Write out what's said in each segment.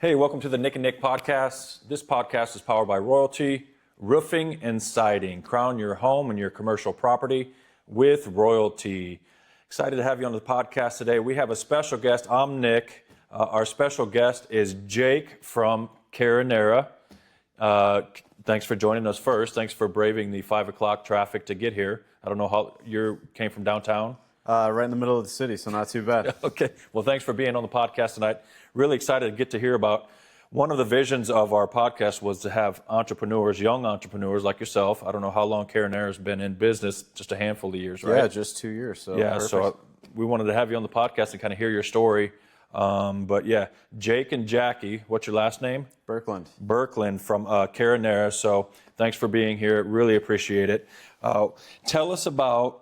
Hey, welcome to the Nick and Nick podcast. This podcast is powered by Royalty Roofing and Siding. Crown your home and your commercial property with Royalty. Excited to have you on the podcast today. We have a special guest. I'm Nick. Our special guest is Jake from Carinara. Thanks for joining us first. Thanks for braving the 5 o'clock traffic to get here. I don't know how you came from downtown. Right in the middle of the city, so not too bad. Okay. Well, thanks for being on the podcast tonight. Really excited to get to hear about one of the visions of our podcast was to have entrepreneurs, young entrepreneurs like yourself. I don't know how long Carinara has been in business, just a handful of years, right? Yeah, just 2 years. So yeah, perfect. so we wanted to have you on the podcast and kind of hear your story. But yeah, Jake and Jackie, what's your last name? Burklund. Burklund from Carinara. So thanks for being here. Really appreciate it. Tell us about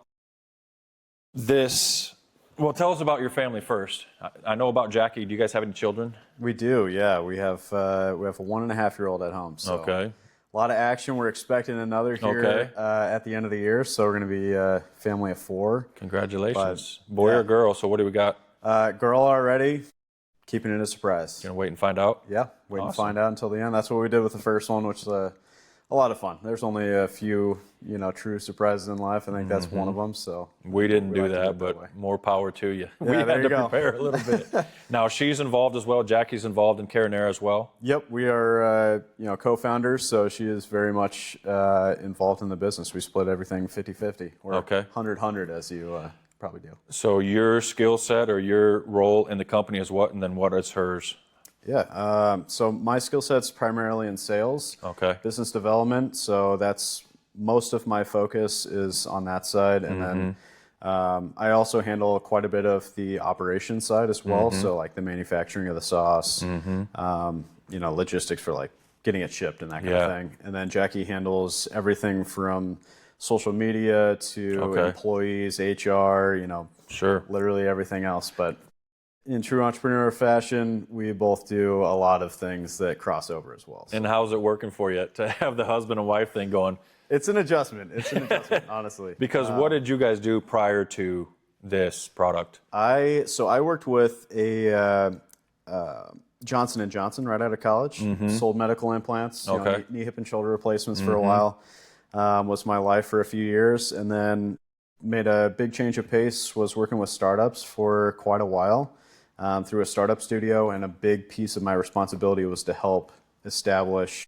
this. Well, tell us about your family first. I know about Jackie. Do you guys have any children? We do, yeah. We have a 1.5-year-old at home. So Okay. a lot of action. We're expecting another here at the end of the year, so we're going to be a family of 4. Congratulations. Boy or girl? So what do we got? Girl already, keeping it a surprise. Gonna wait and find out? Yeah, wait and find out until the end. That's what we did with the first one, which is a lot of fun. There's only a few, true surprises in life. I think that's one of them. So we didn't do like that, but more power to you. Yeah, we had there to you go. prepare a little bit. Now she's involved as well. Jackie's involved in Carinara as well. Yep, we are co-founders, so she is very much involved in the business. We split everything 50-50, or 100-100 as you probably do. So your skill set or your role in the company is what, and then what is hers? Yeah, so my skill set's primarily in sales, business development, so that's most of my focus is on that side, and then I also handle quite a bit of the operations side as well, so like the manufacturing of the sauce, logistics for like getting it shipped and that kind of thing. And then Jackie handles everything from social media to employees, HR, literally everything else. But in true entrepreneur fashion, we both do a lot of things that cross over as well. So. And how's it working for you to have the husband and wife thing going? It's an adjustment. Honestly. Because what did you guys do prior to this product? I worked with a Johnson & Johnson right out of college. Sold medical implants, knee, hip, and shoulder replacements for a while. Was my life for a few years, and then made a big change of pace. Was working with startups for quite a while through a startup studio, and a big piece of my responsibility was to help establish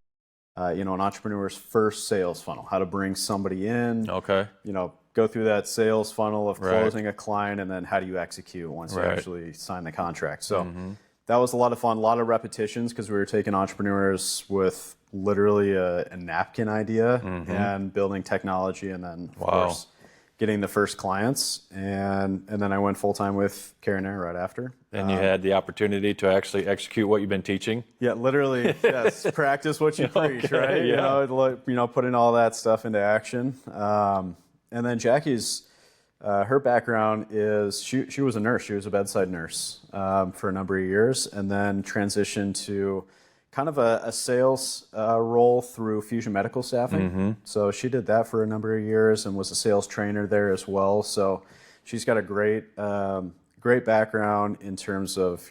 an entrepreneur's first sales funnel, how to bring somebody in, go through that sales funnel of closing a client, and then how do you execute once you actually sign the contract. So that was a lot of fun, a lot of repetitions, because we were taking entrepreneurs with literally a napkin idea and building technology, and then of course getting the first clients, and then I went full-time with Carinara right after. And you had the opportunity to actually execute what you've been teaching? Yeah, literally, yes. Practice what you preach, right? Yeah. Putting all that stuff into action. And then Jackie's, her background is, she was a nurse. She was a bedside nurse for a number of years, and then transitioned to kind of a sales role through Fusion Medical Staffing. So she did that for a number of years and was a sales trainer there as well. So she's got a great background in terms of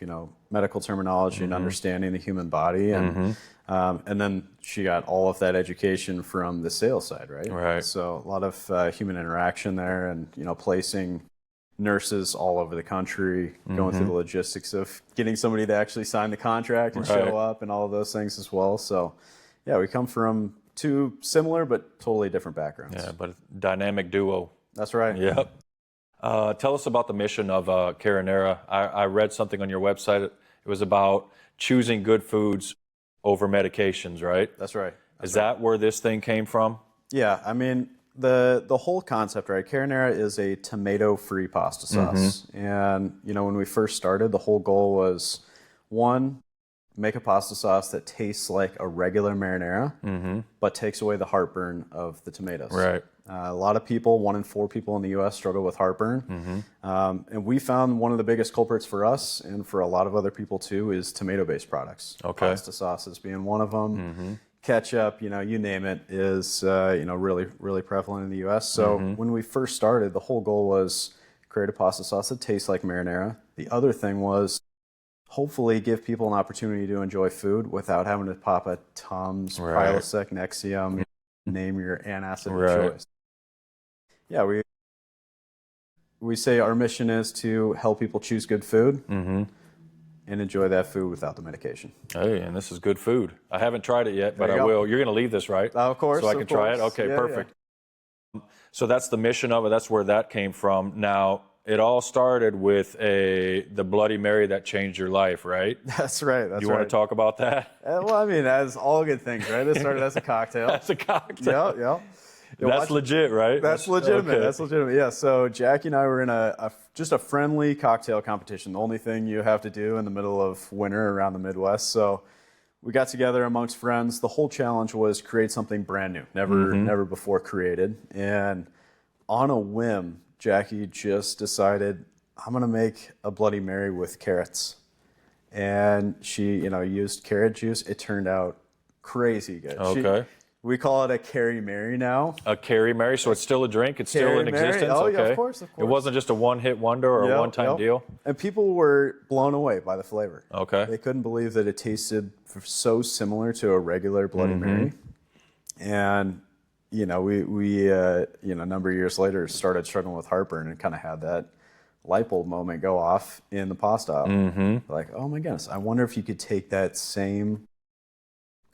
medical terminology and understanding the human body, and then she got all of that education from the sales side, right? So a lot of human interaction there, and placing nurses all over the country, going through the logistics of getting somebody to actually sign the contract and show up, and all of those things as well. So yeah, we come from 2 similar but totally different backgrounds. Yeah, but a dynamic duo. That's right. Yep. Tell us about the mission of Carinara. I read something on your website. It was about choosing good foods over medications, right? That's right. Is that where this thing came from? Yeah, I mean, the whole concept, right? Carinara is a tomato-free pasta sauce. And, when we first started, the whole goal was, 1, make a pasta sauce that tastes like a regular marinara, but takes away the heartburn of the tomatoes. Right. A lot of people, 1 in 4 people in the U.S. struggle with heartburn. And we found one of the biggest culprits for us, and for a lot of other people too, is tomato-based products. Pasta sauces being one of them. Ketchup, you name it, is really, really prevalent in the U.S. So when we first started, the whole goal was create a pasta sauce that tastes like marinara. The other thing was hopefully give people an opportunity to enjoy food without having to pop a Tums, Prilosec, Nexium, name your antacid of choice. Yeah, we say our mission is to help people choose good food and enjoy that food without the medication. Hey, and this is good food. I haven't tried it yet, but I will. You're going to leave this, right? Of course. So I can try it? Okay, perfect. Yeah. So that's the mission of it. That's where that came from. Now, it all started with the Bloody Mary that changed your life, right? That's right. You want to talk about that? Well, I mean, as all good things, right? It started as a cocktail. As a cocktail. Yeah. That's legit, right? That's legitimate. Okay. That's legitimate. Yeah. So Jackie and I were in just a friendly cocktail competition. The only thing you have to do in the middle of winter around the Midwest. So we got together amongst friends. The whole challenge was create something brand new, never before created. And on a whim, Jackie just decided, I'm going to make a Bloody Mary with carrots. And she, used carrot juice. It turned out crazy good. Okay. We call it a Carry Mary now. A Carry Mary, so it's still a drink. It's still in existence. Oh, yeah, of course. It wasn't just a one-hit wonder or a one-time deal. And people were blown away by the flavor. Okay. They couldn't believe that it tasted so similar to a regular Bloody Mary. And we a number of years later started struggling with heartburn and kind of had that light bulb moment go off in the pasta aisle. Like, oh my goodness, I wonder if you could take that same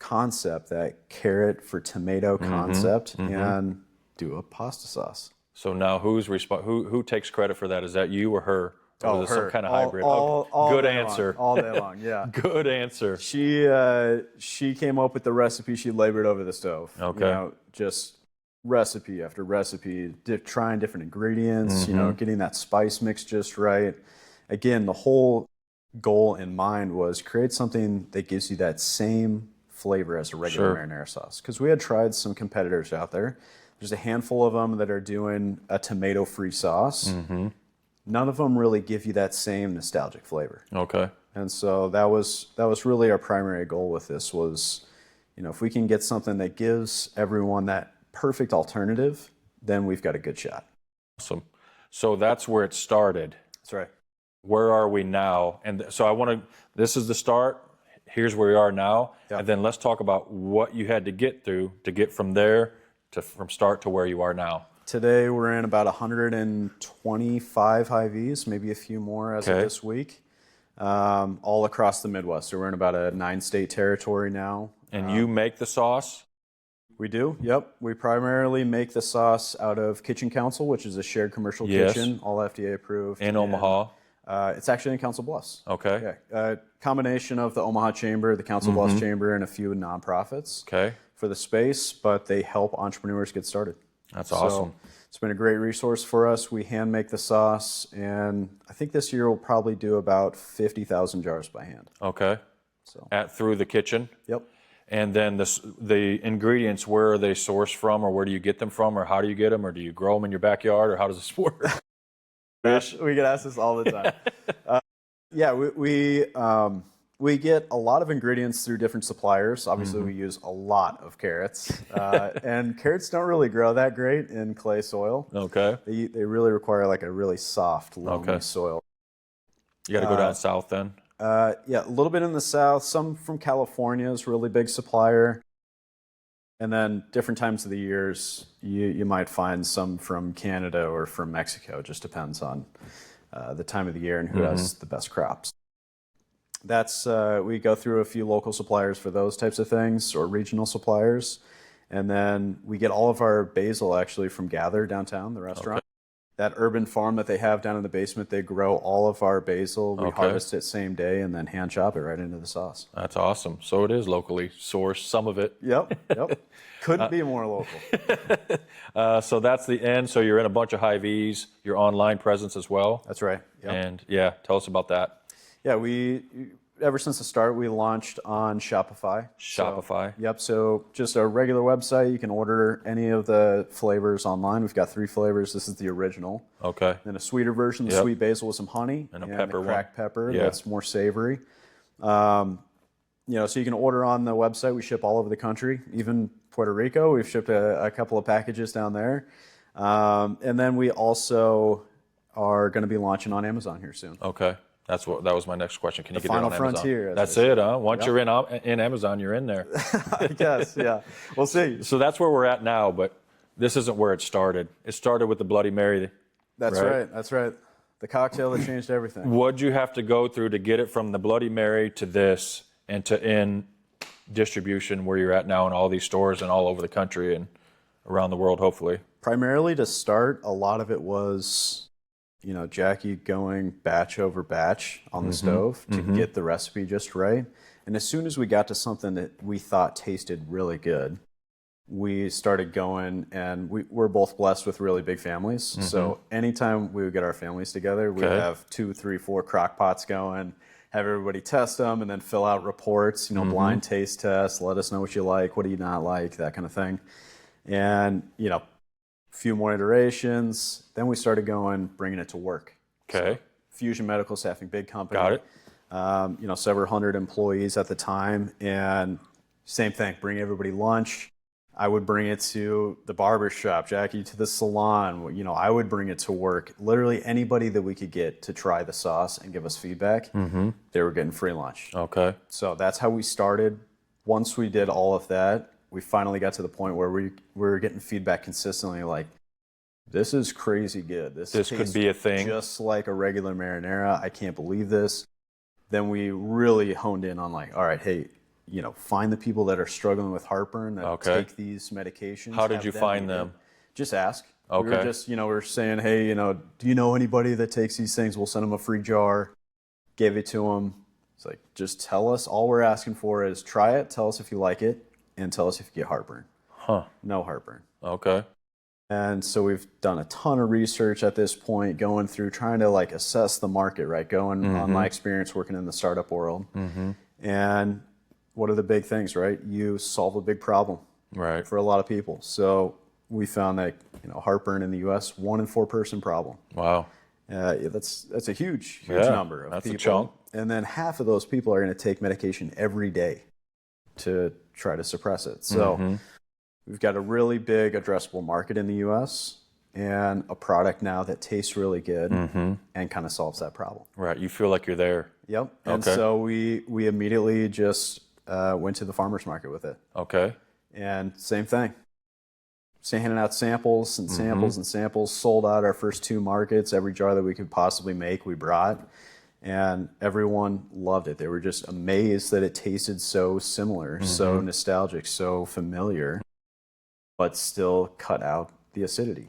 concept, that carrot for tomato concept, and do a pasta sauce. So now who takes credit for that? Is that you or her? Or is it some kind of hybrid? Good answer. All day long, yeah. Good answer. She came up with the recipe. She labored over the stove. Okay. Just recipe after recipe, trying different ingredients, getting that spice mix just right. Again, the whole goal in mind was create something that gives you that same flavor as a regular marinara sauce. Because we had tried some competitors out there. There's a handful of them that are doing a tomato-free sauce. None of them really give you that same nostalgic flavor. Okay. And so that was really our primary goal with this was, if we can get something that gives everyone that perfect alternative, then we've got a good shot. Awesome. So that's where it started. That's right. Where are we now? And so this is the start. Here's where we are now. Yep. And then let's talk about what you had to get through to get from there from start to where you are now. Today we're in about 125 Hy Vees, maybe a few more as of this week, all across the Midwest. So we're in about a 9-state territory now. And you make the sauce? We do, yep. We primarily make the sauce out of Kitchen Council, which is a shared commercial kitchen, all FDA approved. In Omaha? It's actually in Council Bluffs. Okay. Yeah. Combination of the Omaha Chamber, the Council Bluffs Chamber, and a few nonprofits for the space, but they help entrepreneurs get started. That's awesome. So it's been a great resource for us. We hand make the sauce, and I think this year we'll probably do about 50,000 jars by hand. Okay. So through the kitchen? Yep. And then the ingredients, where are they sourced from, or where do you get them from, or how do you get them, or do you grow them in your backyard, or how does this work? We get asked this all the time. We get a lot of ingredients through different suppliers. Obviously, we use a lot of carrots, and carrots don't really grow that great in clay soil. Okay. They really require like a really soft, loamy soil. You got to go down south then. A little bit in the south. Some from California is a really big supplier. And then different times of the years, you might find some from Canada or from Mexico. It just depends on the time of the year and who has the best crops. We go through a few local suppliers for those types of things, or regional suppliers. And then we get all of our basil actually from Gather downtown, the restaurant. Okay. That urban farm that they have down in the basement, they grow all of our basil. We harvest it same day and then hand chop it right into the sauce. That's awesome. So it is locally sourced, some of it. Yep. Couldn't be more local. So that's the end. So you're in a bunch of Hy Vees, your online presence as well. That's right. Yep. And tell us about that. Yeah, ever since the start, we launched on Shopify. Shopify? So just a regular website. You can order any of the flavors online. We've got 3 flavors. This is the original. Okay. Then a sweeter version, the sweet basil with some honey. And a pepper cracked pepper that's more savory. So you can order on the website. We ship all over the country, even Puerto Rico. We've shipped a couple of packages down there. And then we also are going to be launching on Amazon here soon. Okay. That was my next question. Can you get it final on Amazon? frontier, as That's they say. it, huh? Once you're in Amazon, you're in there. I guess, yeah. We'll see. So that's where we're at now, but this isn't where it started. It started with the Bloody Mary. That's right. That's right. The cocktail that changed everything. What'd you have to go through to get it from the Bloody Mary to this and to in distribution where you're at now in all these stores and all over the country and around the world, hopefully? Primarily to start, a lot of it was, Jackie going batch over batch on the stove to get the recipe just right. And as soon as we got to something that we thought tasted really good, we started going, and we're both blessed with really big families. So anytime we would get our families together, we'd have 2, 3, 4 crock pots going, have everybody test them, and then fill out reports, blind taste tests, let us know what you like, what do you not like, that kind of thing. And, a few more iterations. Then we started bringing it to work. Okay. So, Fusion Medical Staffing, big company. Got it. Several hundred employees at the time. And same thing, bring everybody lunch. I would bring it to the barber shop, Jackie to the salon. I would bring it to work. Literally anybody that we could get to try the sauce and give us feedback, they were getting free lunch. Okay. So that's how we started. Once we did all of that, we finally got to the point where we were getting feedback consistently like, this is crazy good. This could be a thing. Just like a regular marinara. I can't believe this. Then we really honed in on like, all right, hey, find the people that are struggling with heartburn that take these medications. How did you find them? Just ask. Okay. We were just, we're saying, hey, do you know anybody that takes these things? We'll send them a free jar. Gave it to them. It's like, just tell us. All we're asking for is try it, tell us if you like it, and tell us if you get heartburn. No heartburn. Okay. And so we've done a ton of research at this point, going through, trying to like assess the market, right? Going on my experience working in the startup world. And what are the big things, right? You solve a big problem for a lot of people. So we found that heartburn in the U.S., 1 in 4 person problem. Wow. That's a huge number of people. That's a chunk. And then half of those people are going to take medication every day to try to suppress it. So we've got a really big addressable market in the U.S. and a product now that tastes really good and kind of solves that problem. Right. You feel like you're there. Yep. And so we immediately just went to the farmer's market with it. Okay. And same thing. Handing out samples and samples and samples. Sold out our first 2 markets. Every jar that we could possibly make, we brought. And everyone loved it. They were just amazed that it tasted so similar, so nostalgic, so familiar, but still cut out the acidity.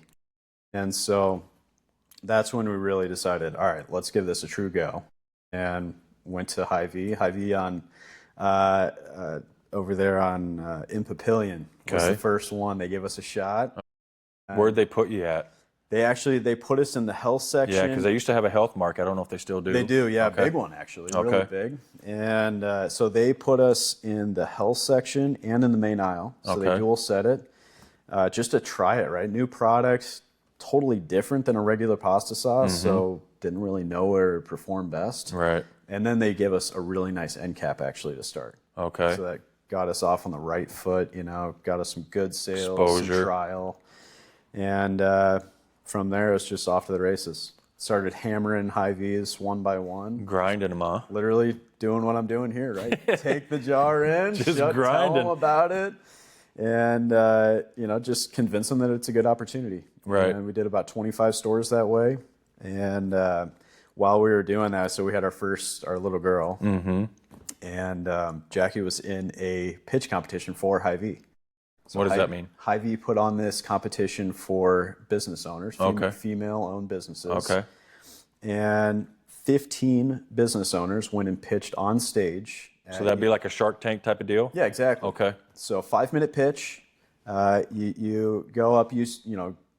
And so that's when we really decided, all right, let's give this a true go. And went to Hy Vee. Hy Vee on over there on in Papillion was the first one. They gave us a shot. Where'd they put you at? They put us in the health section. Yeah, because they used to have a health mark. I don't know if they still do. They do, yeah, big one actually, really big. And so they put us in the health section and in the main aisle. So they dual set it just to try it, right? New product, totally different than a regular pasta sauce, so didn't really know where it performed best. Right. And then they give us a really nice end cap actually to start. Okay. So that got us off on the right foot, got us some good sales, exposure, some trial. And from there, it's just off to the races. Started hammering Hy Vees one by one. Grinding them, huh? Literally doing what I'm doing here, right? Take the jar in, just tell grinding them about it, and just convince them that it's a good opportunity. Right. And we did about 25 stores that way. And while we were doing that, so we had our little girl, and Jackie was in a pitch competition for Hy Vee. So what does that mean? Hy Vee put on this competition for business owners, female-owned businesses. Okay. And 15 business owners went and pitched on stage. So that'd be like a Shark Tank type of deal? Yeah, exactly. Okay. So 5-minute pitch. You go up,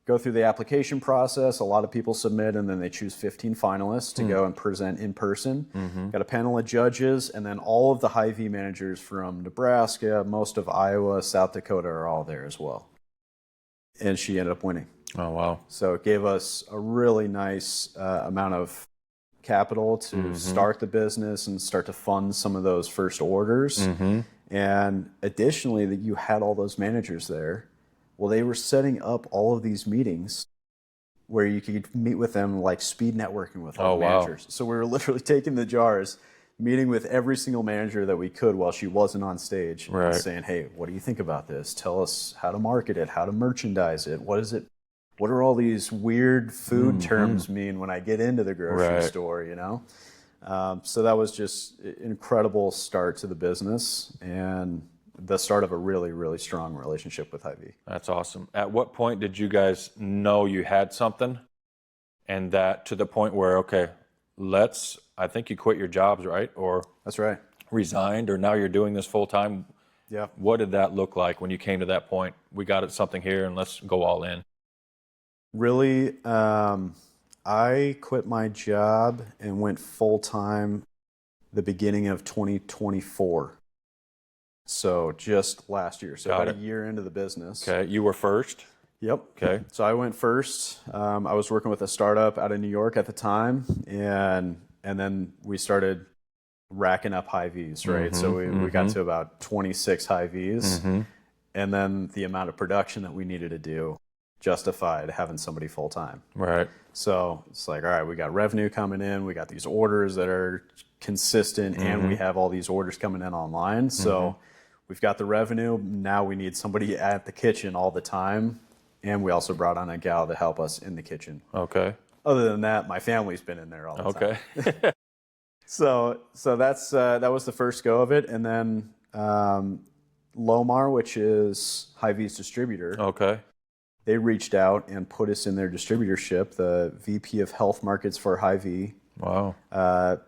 go through the application process. A lot of people submit, and then they choose 15 finalists to go and present in person. Got a panel of judges, and then all of the Hy Vee managers from Nebraska, most of Iowa, South Dakota are all there as well. And she ended up winning. Oh, wow. So it gave us a really nice amount of capital to start the business and start to fund some of those first orders. And additionally, that you had all those managers there. Well, they were setting up all of these meetings where you could meet with them like speed networking with all Oh, the wow. managers. So we were literally taking the jars, meeting with every single manager that we could while she wasn't on stage, Right. and saying, hey, what do you think about this? Tell us how to market it, how to merchandise it. What is it? What are all these weird food terms mean when I get into the grocery Right. store, you know? So that was just an incredible start to the business and the start of a really, really strong relationship with Hy Vee. That's awesome. At what point did you guys know you had something, and that to the point where, okay, I think you quit your jobs, right? Or That's right. resigned, or now you're doing this full time. Yeah. What did that look like when you came to that point? We got it something here and let's go all in. Really, I quit my job and went full time the beginning of 2024. So just last year. So Got about it. a year into the business. Okay, you were first. Yep. Okay. So I went first. I was working with a startup out of New York at the time, and then we started racking up Hy Vees, right? So we got to about 26 Hy Vees, and then the amount of production that we needed to do justified having somebody full time. Right. So it's like, all right, we got revenue coming in, we got these orders that are consistent, and we have all these orders coming in online. So we've got the revenue. Now we need somebody at the kitchen all the time. And we also brought on a gal to help us in the kitchen. Okay. Other than that, my family's been in there all the time. Okay. So that's that was the first go of it. And then Lomar, which is Hy Vee's distributor, Okay. they reached out and put us in their distributorship. The VP of Health Markets for Hy Vee Wow.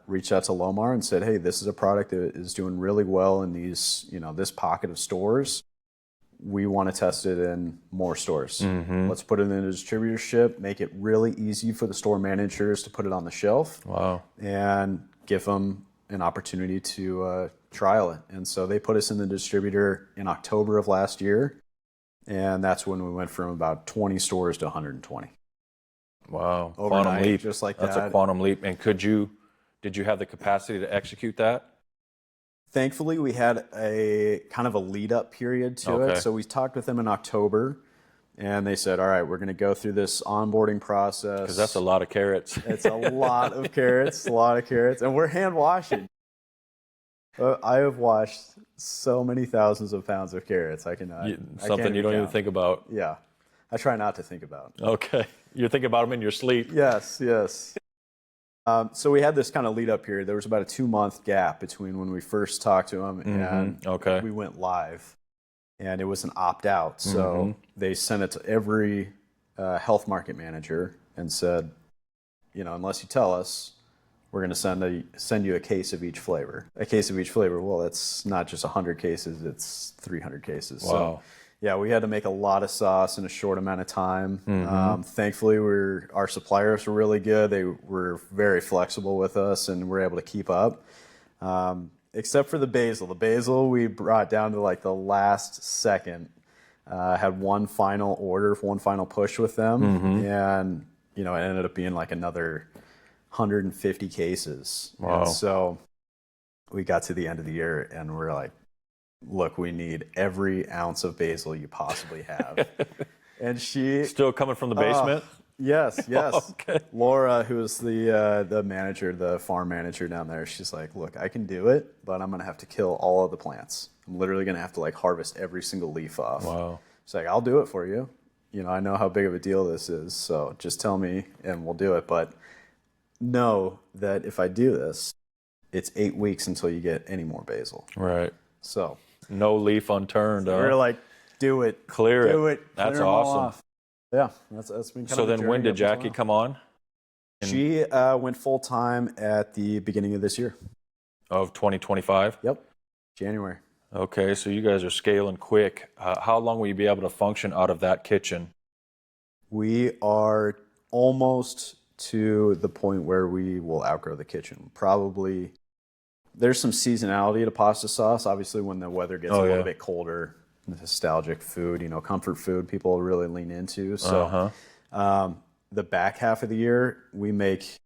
reached out to Lomar and said, hey, this is a product that is doing really well in these, this pocket of stores. We want to test it in more stores. Let's put it in the distributorship, make it really easy for the store managers to put it on the shelf. Wow. And give them an opportunity to trial it. And so they put us in the distributor in October of last year. And that's when we went from about 20 stores to 120. Wow. Overnight, Quantum leap. just like That's that. a quantum leap. And did you have the capacity to execute that? Thankfully, we had a kind of a lead up period to Okay. it. So we talked with them in October and they said, all right, we're going to go through this onboarding process. Because that's a lot of carrots. It's a lot of carrots, a lot of carrots. And we're hand washing. I have washed so many thousands of pounds of carrots. I cannot. Something you don't even think about. Yeah. I try not to think about. Okay. You're thinking about them in your sleep. Yes, yes. So we had this kind of lead up period. There was about a 2-month gap between when we first talked to them and Okay. we went live. And it was an opt out. So they sent it to every health market manager and said, unless you tell us, we're going to send you a case of each flavor. A case of each flavor. Well, that's not just 100 cases, it's 300 cases. Wow. So, yeah, we had to make a lot of sauce in a short amount of time. Thankfully, our suppliers were really good. They were very flexible with us and were able to keep up. Except for the basil. The basil we brought down to like the last second. Had one final order, one final push with them. And, it ended up being like another 150 cases. Wow. And so we got to the end of the year and we're like, look, we need every ounce of basil you possibly have. And she... Still coming from the basement? Yes. Okay. Laura, who is the manager, the farm manager down there, she's like, look, I can do it, but I'm going to have to kill all of the plants. I'm literally going to have to harvest every single leaf off. Wow. She's like, I'll do it for you. I know how big of a deal this is, so just tell me and we'll do it. But know that if I do this, it's 8 weeks until you get any more basil. Right. So no leaf unturned. we're like, do it. Clear it. Do it. That's Clear 'em all awesome. off. Yeah, that's been kind So of a then when journey did up until Jackie now. come on? She went full time at the beginning of this year. Of 2025? Yep, January. Okay, so you guys are scaling quick. How long will you be able to function out of that kitchen? We are almost to the point where we will outgrow the kitchen. Probably, there's some seasonality to pasta sauce. Obviously, when the weather gets a little bit colder, nostalgic food, comfort food, people really lean into. So the back half of the year, we make,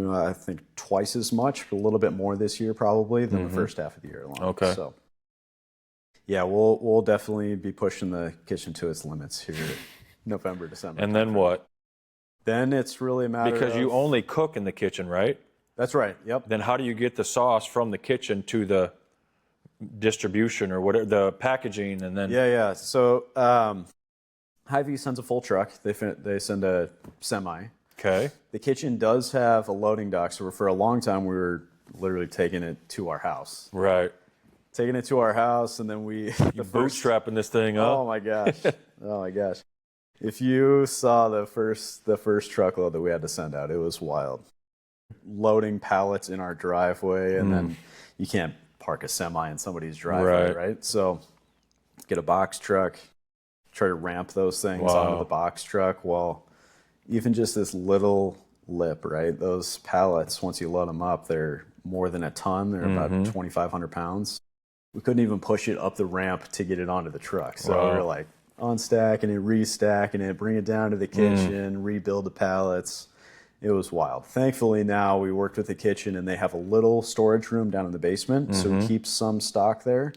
I think, twice as much, a little bit more this year probably than the first half of the year alone. Okay. So, yeah, we'll definitely be pushing the kitchen to its limits here November, December. And then what? Then it's really a matter Because of... you only cook in the kitchen, right? That's right, yep. Then how do you get the sauce from the kitchen to the distribution or whatever, the packaging, and then... Yeah. So Hy Vee sends a full truck. They send a semi. Okay. The kitchen does have a loading dock, so for a long time we were literally taking it to our house. Right. Taking it to our house, and then we... Bootstrapping this thing up. Oh my gosh. Oh my gosh. If you saw the first truckload that we had to send out, it was wild. Loading pallets in our driveway, and then you can't park a semi in somebody's driveway, right? So get a box truck, try to ramp those things onto the box truck. Well, even just this little lip, right? Those pallets, once you load them up, they're more than a ton. They're about 2,500 pounds. We couldn't even push it up the ramp to get it onto the truck. So we were like unstacking it, restacking it, bring it down to the kitchen, rebuild the pallets. It was wild. Thankfully now we worked with the kitchen and they have a little storage room down in the basement. So we keep some stock there,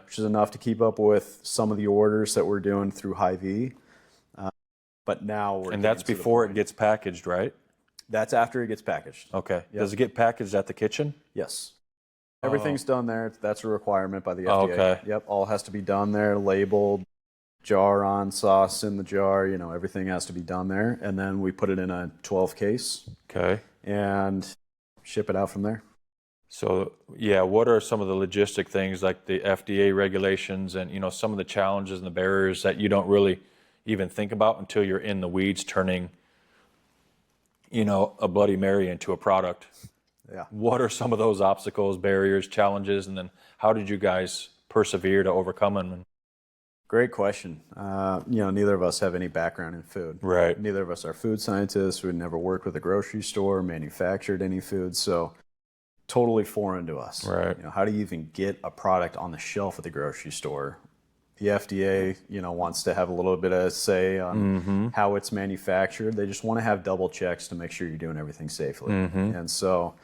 which is enough to keep up with some of the orders that we're doing through Hy Vee. But now we're... And that's before it gets packaged, right? That's after it gets packaged. Okay. Yep. Does it get packaged at the kitchen? Yes. Everything's done there. That's a requirement by the FDA. Okay. Yep, all has to be done there, labeled, jar on, sauce in the jar, everything has to be done there. And then we put it in a 12 case. Okay. And ship it out from there. So, yeah, what are some of the logistic things like the FDA regulations and, some of the challenges and the barriers that you don't really even think about until you're in the weeds turning, a Bloody Mary into a product? Yeah. What are some of those obstacles, barriers, challenges, and then how did you guys persevere to overcome them? Great question. Neither of us have any background in food. Right. Neither of us are food scientists. We've never worked with a grocery store, manufactured any food, so totally foreign to us. Right. How do you even get a product on the shelf at the grocery store? The FDA, wants to have a little bit of say on how it's manufactured. They just want to have double checks to make sure you're doing everything safely. And so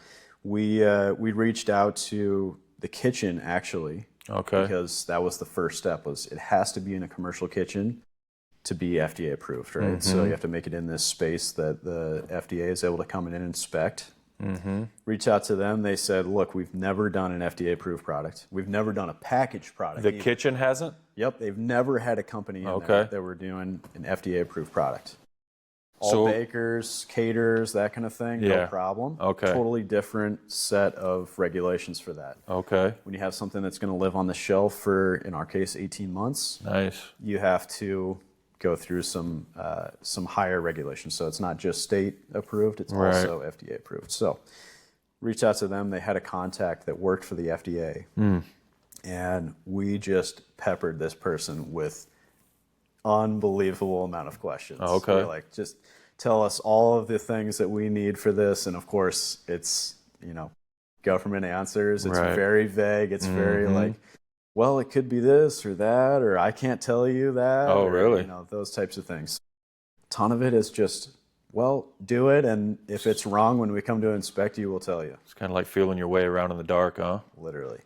we reached out to the kitchen actually, because that was the first step. Was it has to be in a commercial kitchen to be FDA approved, right? So you have to make it in this space that the FDA is able to come in and inspect. Reach out to them. They said, look, we've never done an FDA approved product. We've never done a packaged product. The kitchen hasn't? Yep, they've never had a company in there that were doing an FDA approved product. All bakers, caterers, that kind of thing, no problem. Totally different set of regulations for that. When you have something that's going to live on the shelf for, in our case, 18 months, you have to go through some higher regulations. So it's not just state approved, it's also FDA approved. So reached out to them. They had a contact that worked for the FDA. And we just peppered this person with unbelievable amount of questions. We're like, just tell us all of the things that we need for this. And of course, it's, government answers. It's very vague. It's very like, well, it could be this or that, or I can't tell you that. Oh, really? Those types of things. A ton of it is just, well, do it. And if it's wrong, when we come to inspect you, we'll tell you. It's kind of like feeling your way around in the dark, huh? Literally.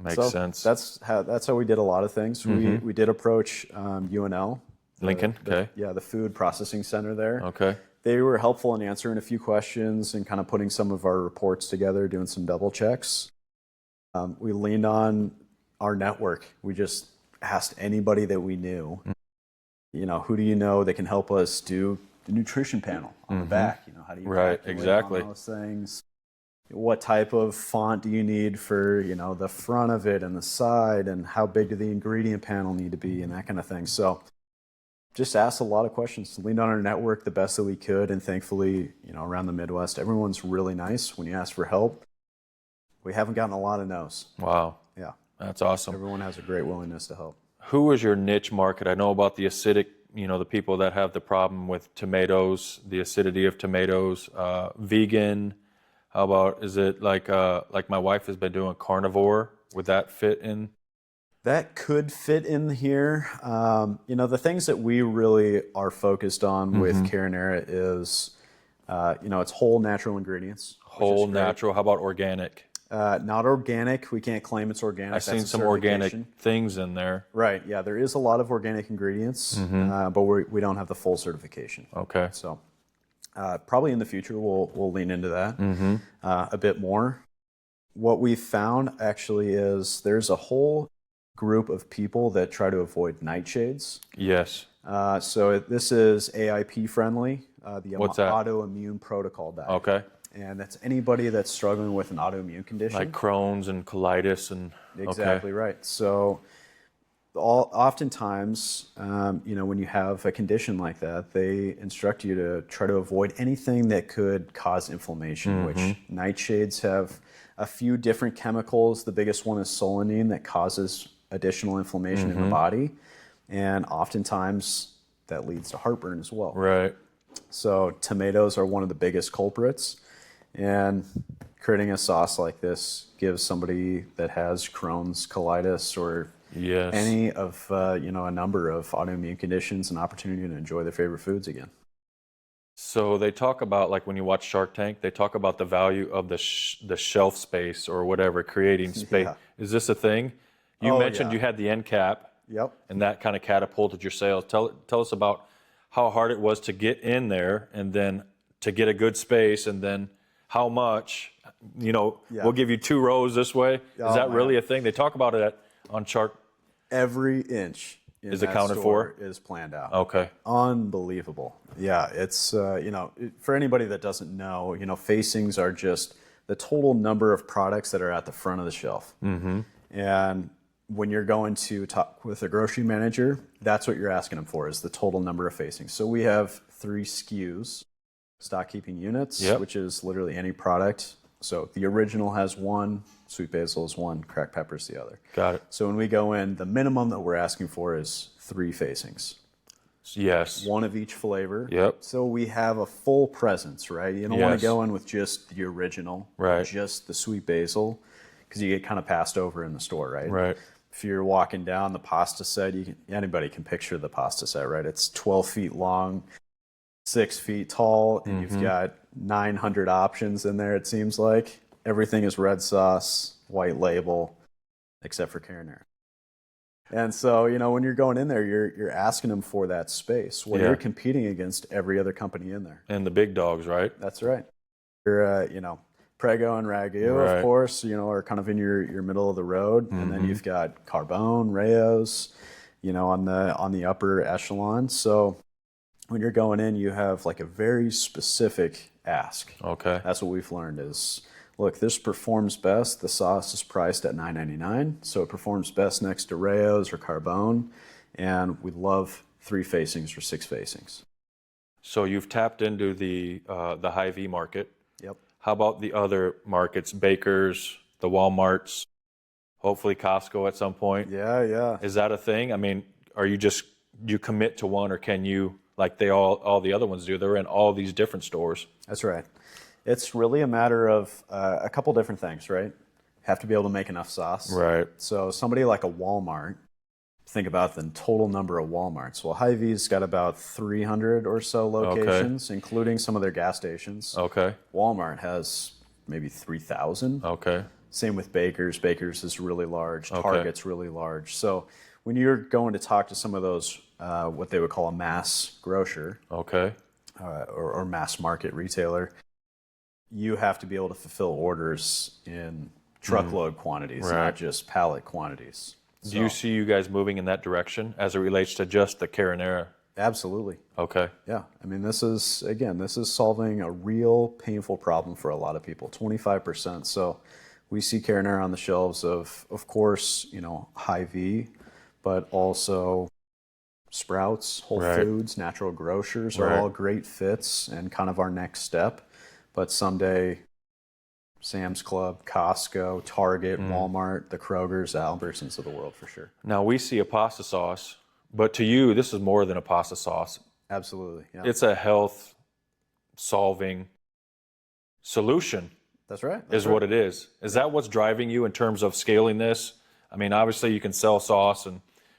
Makes sense. That's how we did a lot of things. We did approach UNL. Lincoln, the food processing center there. Okay. They were helpful in answering a few questions and kind of putting some of our reports together, doing some double checks. We leaned on our network. We just asked anybody that we knew, who do you know that can help us do the nutrition panel on the back? How do you calculate on those things? What type of font do you need for, the front of it and the side, and how big do the ingredient panel need to be, and that kind of thing. So just asked a lot of questions, leaned on our network the best that we could, and thankfully, around the Midwest, everyone's really nice when you ask for help. We haven't gotten a lot of no's. Wow. Yeah. That's awesome. Everyone has a great willingness to help. Who is your niche market? I know about the acidic, the people that have the problem with tomatoes, the acidity of tomatoes, vegan. How about, is it like my wife has been doing carnivore? Would that fit in? That could fit in here. The things that we really are focused on with Carinara is, it's whole natural ingredients. Whole natural. How about organic? Not organic. We can't claim it's organic. I've seen some organic things in there. Right. Yeah, there is a lot of organic ingredients, but we don't have the full certification. Okay. So Probably in the future, we'll lean into that a bit more. What we found actually is there's a whole group of people that try to avoid nightshades. Yes. So this is AIP friendly, the What's that? autoimmune protocol diet. Okay. And that's anybody that's struggling with an autoimmune condition. Like Crohn's and colitis and... Exactly right. So oftentimes, when you have a condition like that, they instruct you to try to avoid anything that could cause inflammation, which nightshades have a few different chemicals. The biggest one is solanine that causes additional inflammation in the body. And oftentimes that leads to heartburn as well. Right. So tomatoes are one of the biggest culprits. And creating a sauce like this gives somebody that has Crohn's, colitis, or any of a number of autoimmune conditions an opportunity to enjoy their favorite foods again. So they talk about, like when you watch Shark Tank, they talk about the value of the shelf space or whatever, creating space. Yeah. Is this a thing? You mentioned you had the end cap. Yep. And that kind of catapulted your sales. Tell us about how hard it was to get in there and then to get a good space, and then how much, we'll give you 2 rows this way. Is that really a thing? They talk about it on Shark. Every inch is accounted for, is planned out. Okay. Unbelievable. Yeah, it's for anybody that doesn't know, facings are just the total number of products that are at the front of the shelf. And when you're going to talk with a grocery manager, that's what you're asking them for, is the total number of facings. So we have 3 SKUs, stock keeping units, which is literally any product. So the original has 1, sweet basil is 1, cracked pepper is the other. Got it. So when we go in, the minimum that we're asking for is 3 facings. Yes. 1 of each flavor. Yep. So we have a full presence, right? You don't want to go in with just the original, just the sweet basil, because you get kind of passed over in the store, right? Right. If you're walking down the pasta set, anybody can picture the pasta set, right? It's 12 feet long, 6 feet tall, and you've got 900 options in there, it seems like. Everything is red sauce, white label, except for Carinara. And so, when you're going in there, you're asking them for that space. Well, you're competing against every other company in there. And the big dogs, right? That's right. You're, Prego and Ragu, of course, are kind of in your middle of the road. And then you've got Carbone, Rayos, on the upper echelon. So when you're going in, you have like a very specific ask. Okay. That's what we've learned is, look, this performs best. The sauce is priced at $9.99, so it performs best next to Rayos or Carbone. And we love 3 facings or 6 facings. So you've tapped into the Hy Vee market. Yep. How about the other markets, Bakers, the Walmarts, hopefully Costco at some point? Yeah. Is that a thing? I mean, are you commit to one, or can you, like all the other ones do, they're in all these different stores? That's right. It's really a matter of a couple different things, right? Have to be able to make enough sauce. Right. So somebody like a Walmart, think about the total number of Walmarts. Well, Hy Vee's got about 300 or so locations, including some of their gas stations. Okay. Walmart has maybe 3,000. Okay. Same with Baker's. Baker's is really large. Target's really large. So when you're going to talk to some of those, what they would call a mass grocer, or mass market retailer, you have to be able to fulfill orders in truckload quantities, not just pallet quantities. Do you see you guys moving in that direction as it relates to just the Carinara? Absolutely. Okay. Yeah. I mean, this is solving a real painful problem for a lot of people, 25%. So we see Carinara on the shelves of course, Hy Vee, but also Sprouts, Whole Foods, Natural Grocers are all great fits and kind of our next step. But someday, Sam's Club, Costco, Target, Walmart, the Krogers, Albertsons of the world for sure. Now we see a pasta sauce, but to you, this is more than a pasta sauce. Absolutely. Yeah. It's a health solving solution. That's right. Is what it is. Is that what's driving you in terms of scaling this? I mean, obviously you can sell sauce,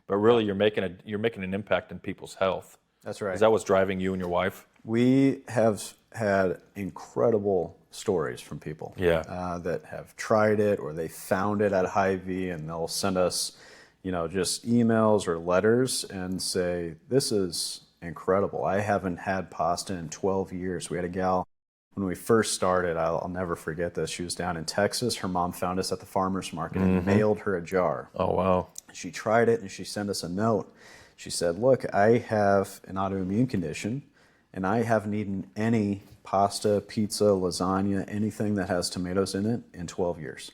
but really you're making an impact in people's health. That's right. Is that what's driving you and your wife? We have had incredible stories from people that have tried it, or they found it at Hy Vee, and they'll send us, just emails or letters and say, this is incredible. I haven't had pasta in 12 years. We had a gal when we first started, I'll never forget this. She was down in Texas. Her mom found us at the farmer's market and mailed her a jar. Oh, wow. She tried it and she sent us a note. She said, look, I have an autoimmune condition and I haven't eaten any pasta, pizza, lasagna, anything that has tomatoes in it in 12 years.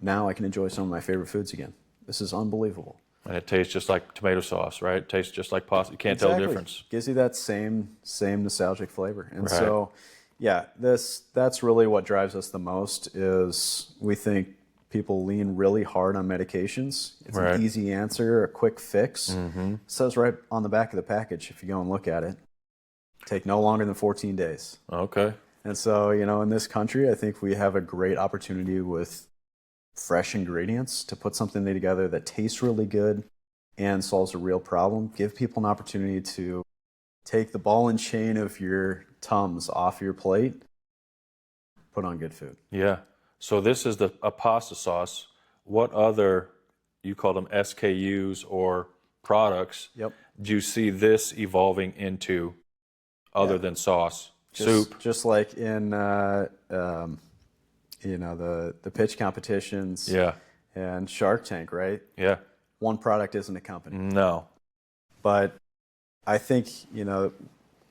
Now I can enjoy some of my favorite foods again. This is unbelievable. And it tastes just like tomato sauce, right? It tastes just like pasta. You can't tell the difference. Gives you that same nostalgic flavor. And so, yeah, that's really what drives us the most is we think people lean really hard on medications. It's an easy answer, a quick fix. It says right on the back of the package, if you go and look at it, take no longer than 14 days. Okay. And so, in this country, I think we have a great opportunity with fresh ingredients to put something together that tastes really good and solves a real problem. Give people an opportunity to take the ball and chain of your Tums off your plate, put on good food. Yeah. So this is a pasta sauce. What other, you call them SKUs or products, do you see this evolving into other than sauce? Soup? Just like in the pitch competitions and Shark Tank, right? Yeah. One product isn't a company. No. But I think,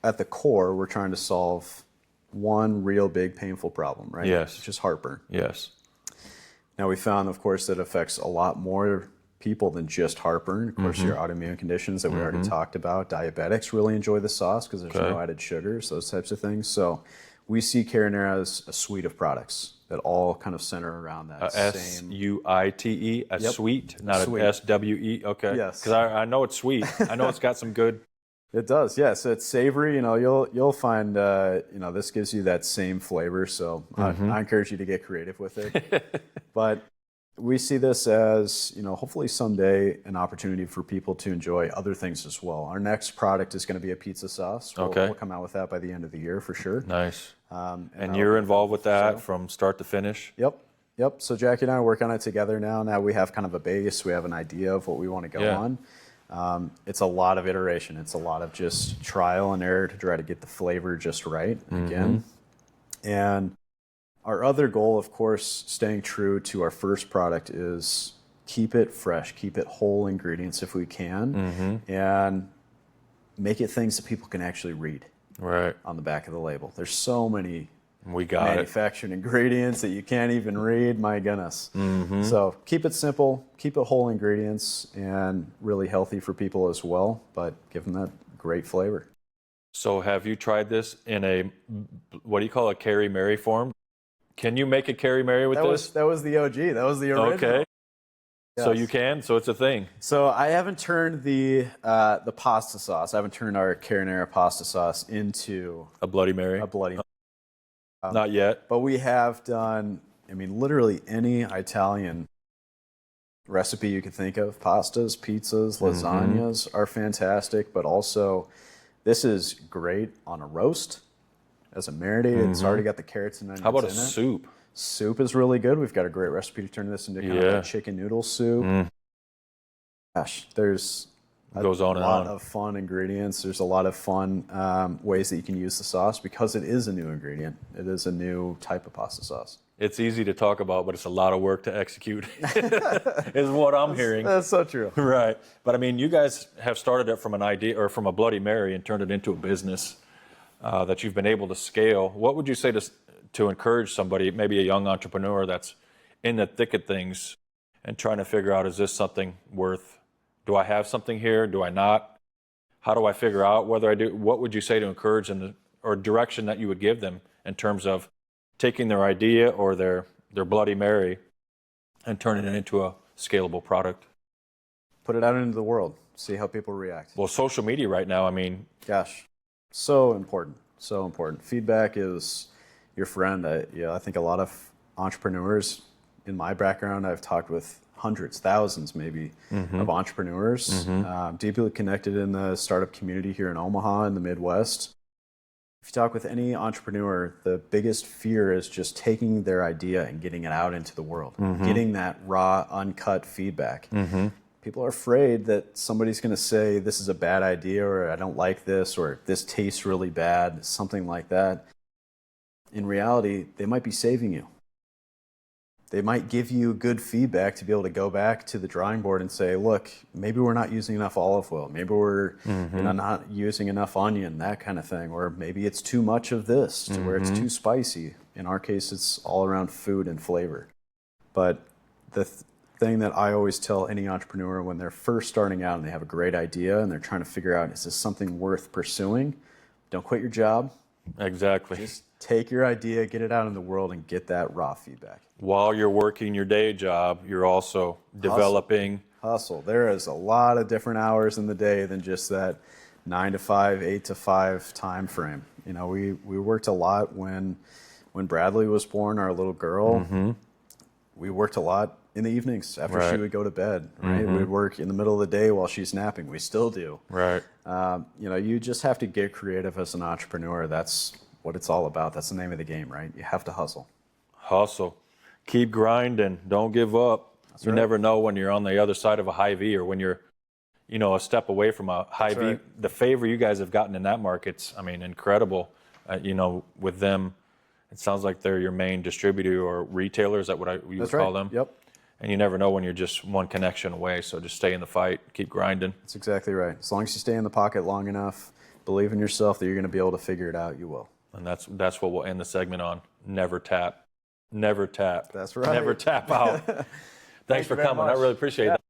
at the core, we're trying to solve one real big painful problem, right? Yes. Which is heartburn. Yes. Now we found, of course, that it affects a lot more people than just heartburn. Of course, your autoimmune conditions that we already talked about. Diabetics really enjoy the sauce because there's no added sugars, those types of things. So we see Carinara as a suite of products that all kind of center around that same... S-U-I-T-E, a sweet, not an S-W-E. Okay. Yes. Because I know it's sweet. I know it's got some good... It does, yes. It's savory. You'll find, this gives you that same flavor. So I encourage you to get creative with it. But we see this as, hopefully someday an opportunity for people to enjoy other things as well. Our next product is going to be a pizza sauce. We'll come out with that by the end of the year for sure. Nice. And you're involved with that from start to finish? Yep. So Jackie and I work on it together now. Now we have kind of a base. We have an idea of what we want to go on. It's a lot of iteration. It's a lot of just trial and error to try to get the flavor just right again. And our other goal, of course, staying true to our first product is keep it fresh, keep it whole ingredients if we can, and make it things that people can actually read on the back of the label. There's so many manufactured ingredients that you can't even read, my goodness. So keep it simple, keep it whole ingredients, and really healthy for people as well, but give them that great flavor. So have you tried this in a, what do you call a Carrie Mary form? Can you make a Carrie Mary with this? That was the OG. That was the original. Okay. Yes. So you can? So it's a thing. So I haven't turned the pasta sauce. I haven't turned our Carinara pasta sauce into a Bloody Mary? Not yet. But we have done, literally any Italian recipe you could think of. Pastas, pizzas, lasagnas are fantastic, but also this is great on a roast. As a marinade, it's already got the carrots and onions in it. How about a soup? Soup is really good. We've got a great recipe to turn this into kind of a chicken noodle soup. Gosh, there's a lot of fun ingredients. There's a lot of fun ways that you can use the sauce because it is a new ingredient. It is a new type of pasta sauce. It's easy to talk about, but it's a lot of work to execute, is what I'm hearing. That's so true. Right. But you guys have started it from an idea or from a Bloody Mary and turned it into a business that you've been able to scale. What would you say to encourage somebody, maybe a young entrepreneur that's in the thick of things and trying to figure out, is this something worth, do I have something here? Do I not? How do I figure out whether I do? What would you say to encourage them or direction that you would give them in terms of taking their idea or their Bloody Mary and turning it into a scalable product? Put it out into the world. See how people react. Well, social media right now, Gosh, so important. So important. Feedback is your friend. I think a lot of entrepreneurs, in my background, I've talked with hundreds, thousands maybe, of entrepreneurs, deeply connected in the startup community here in Omaha in the Midwest. If you talk with any entrepreneur, the biggest fear is just taking their idea and getting it out into the world, getting that raw, uncut feedback. people are afraid that somebody's going to say this is a bad idea, or I don't like this, or this tastes really bad, something like that. In reality, they might be saving you. They might give you good feedback to be able to go back to the drawing board and say, look, maybe we're not using enough olive oil. Maybe we're not using enough onion, that kind of thing. Or maybe it's too much of this to where it's too spicy. In our case, it's all around food and flavor. But the thing that I always tell any entrepreneur when they're first starting out and they have a great idea and they're trying to figure out, is this something worth pursuing? Don't quit your job. Exactly. Just take your idea, get it out in the world, and get that raw feedback. While you're working your day job, you're also developing. Hustle. There is a lot of different hours in the day than just that 9 to 5, 8 to 5 time frame. You know, we worked a lot when Bradley was born, our little girl. We worked a lot in the evenings after she would go to bed. Right, we'd work in the middle of the day while she's napping. We still do. Right. You know, you just have to get creative as an entrepreneur. That's what it's all about. That's the name of the game, right? You have to hustle. Hustle. Keep grinding. Don't give up. That's you right. never know when you're on the other side of a Hy Vee or when you're, you know, a step away from a Hy Vee. right. The favor you guys have gotten in that market's, I mean, incredible. You know, with them, it sounds like they're your main distributor or retailer. Is that what you would call them? Yep. And you never know when you're just one connection away. So just stay in the fight. Keep grinding. That's exactly right. As long as you stay in the pocket long enough, believe in yourself that you're going to be able to figure it out, you will. And that's what we'll end the segment on. Never tap. Never tap. That's right. Never tap out. Thanks for you very coming. much. I really appreciate that.